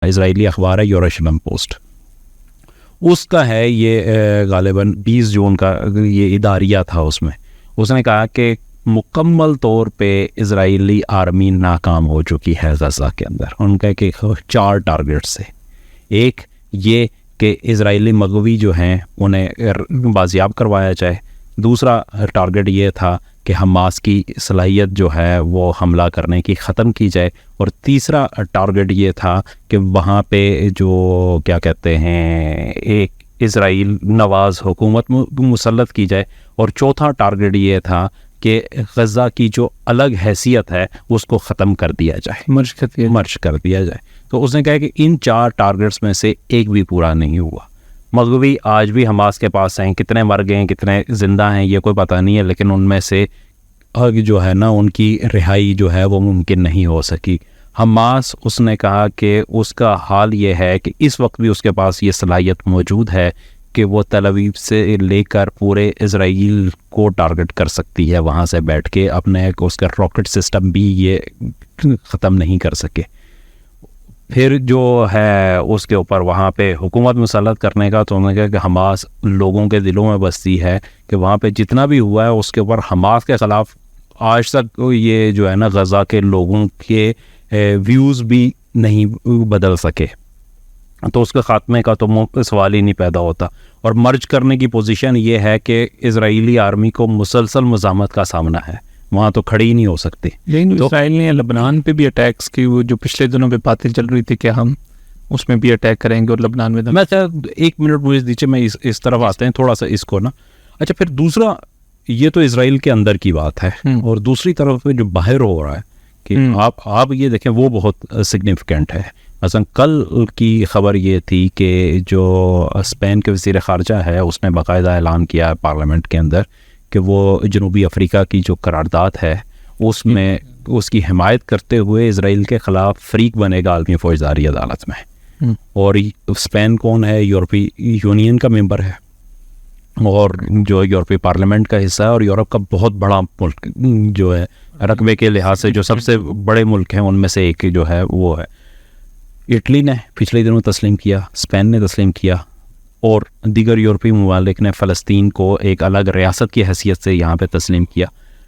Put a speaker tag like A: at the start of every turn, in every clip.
A: اسرائیلی اخبار ہے یروشلم پوسٹ، اس کا ہے یہ غالباً 20 جون کا یہ اداریہ تھا، اس نے کہا کہ مکمل طور پہ اسرائیلی آرمی ناکام ہو چکی ہے غزہ کے اندر. ان کا کہ 4 ٹارگیٹس سے، ایک یہ کہ اسرائیلی مغوی جو ہیں انہیں بازیاب کروایا جائے، دوسرا ٹارگیٹ یہ تھا کہ حماس کی صلاحیت جو ہے وہ حملہ کرنے کی ختم کی جائے، اور تیسرا ٹارگیٹ یہ تھا کہ وہاں پہ جو کیا کہتے ہیں ایک اسرائیل نواز حکومت مسلط کی جائے، اور چوتھا ٹارگیٹ یہ تھا کہ غزہ کی جو الگ حیثیت ہے اس کو ختم کر دیا جائے، مرج کر دیا جائے. تو اس نے کہا کہ ان 4 ٹارگیٹس میں سے ایک بھی پورا نہیں ہوا. مغوی آج بھی حماس کے پاس ہیں، کتنے مر گئے ہیں کتنے زندہ ہیں یہ کوئی پتہ نہیں ہے، لیکن ان میں سے جو ہے نا ان کی رہائی جو ہے وہ ممکن نہیں ہو سکی. حماس اس نے کہا کہ اس کا حال یہ ہے کہ اس وقت بھی اس کے پاس یہ صلاحیت موجود ہے کہ وہ تل ابیب سے لے کر پورے اسرائیل کو ٹارگٹ کر سکتی ہے وہاں سے بیٹھ کے، اپنے اس کا راکٹ سسٹم بھی یہ ختم نہیں کر سکے. پھر جو ہے اس کے اوپر وہاں پہ حکومت مسلط کرنے کا، تو انہوں نے کہا کہ حماس لوگوں کے دلوں میں بستی ہے کہ وہاں پہ جتنا بھی ہوا ہے اس کے اوپر حماس کے خلاف آج تک یہ جو ہے نا غزہ کے لوگوں کے ویوز بھی نہیں بدل سکے. تو اس کے خاتمے کا تو سوال ہی نہیں پیدا ہوتا. اور مرج کرنے کی پوزیشن یہ ہے کہ اسرائیلی آرمی کو مسلسل مزاحمت کا سامنا ہے، وہاں تو کھڑی ہی نہیں ہو سکتی.
B: لیکن اسرائیل نے لبنان پہ بھی اٹیکس کی، وہ جو پچھلے دنوں پہ باتیں چل رہی تھی کہ ہم اس میں بھی اٹیک کریں گے اور لبنان میں.
A: میں 1 منٹ مجھے دیجیے، میں اس طرف آتے ہیں تھوڑا سا اس کو نا. اچھا، پھر دوسرا یہ تو اسرائیل کے اندر کی بات ہے، اور دوسری طرف جو باہر ہو رہا ہے کہ آپ یہ دیکھیں وہ بہت سگنیفیکنٹ ہے. مثلا کل کی خبر یہ تھی کہ جو اسپین کے وزیر خارجہ ہے اس نے باقاعدہ اعلان کیا پارلیمنٹ کے اندر کہ وہ جنوبی افریقہ کی جو قرارداد ہے اس میں اس کی حمایت کرتے ہوئے اسرائیل کے خلاف فریق بنے گا عالمی فوجداری عدالت میں. اور اسپین کون ہے؟ یورپی یونین کا ممبر ہے، اور جو یورپی پارلیمنٹ کا حصہ ہے، اور یورپ کا بہت بڑا ملک جو ہے رقبے کے لحاظ سے جو سب سے بڑے ملک ہیں ان میں سے ایک جو ہے وہ ہے. اٹلی نے پچھلے دنوں تسلیم کیا، اسپین نے تسلیم کیا، اور دیگر یورپی ممالک نے فلسطین کو ایک الگ ریاست کی حیثیت سے یہاں پہ تسلیم کیا.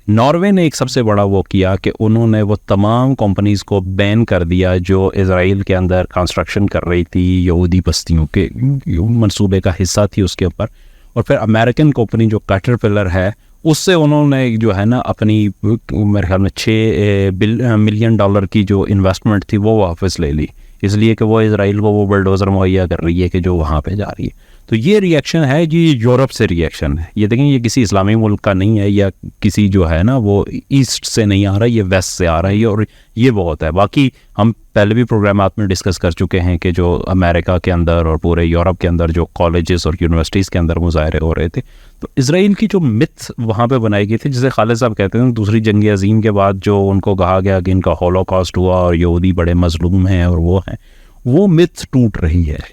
A: ناروے نے ایک سب سے بڑا وہ کیا کہ انہوں نے وہ تمام کمپنیز کو بین کر دیا جو اسرائیل کے اندر کنسٹرکشن کر رہی تھی، یہودی بستیوں کے منصوبے کا حصہ تھی اس کے اوپر. اور پھر امریکن کمپنی جو کیٹرپلر ہے اس سے انہوں نے جو ہے نا اپنی میرے خیال میں $6 ملین کی جو انویسٹمنٹ تھی وہ واپس لے لی، اس لیے کہ وہ اسرائیل کو وہ بلڈوزر مہیا کر رہی ہے کہ جو وہاں پہ جا رہی ہے. تو یہ ریئیکشن ہے جی، یورپ سے ریئیکشن ہے. یہ دیکھیں یہ کسی اسلامی ملک کا نہیں ہے، یا کسی جو ہے نا وہ ایسٹ سے نہیں آ رہا، یہ ویسٹ سے آ رہا ہے، اور یہ بہت ہے. باقی ہم پہلے بھی پروگرامات میں ڈسکس کر چکے ہیں کہ جو امریکہ کے اندر اور پورے یورپ کے اندر جو کالجز اور یونیورسٹیز کے اندر مظاہرے ہو رہے تھے، تو اسرائیل کی جو متھ وہاں پہ بنائی گئی تھی، جسے خالد صاحب کہتے ہیں دوسری جنگ عظیم کے بعد جو ان کو کہا گیا کہ ان کا ہولوکاسٹ ہوا اور یہودی بڑے مظلوم ہیں اور وہ ہیں، وہ متھ ٹوٹ رہی ہے.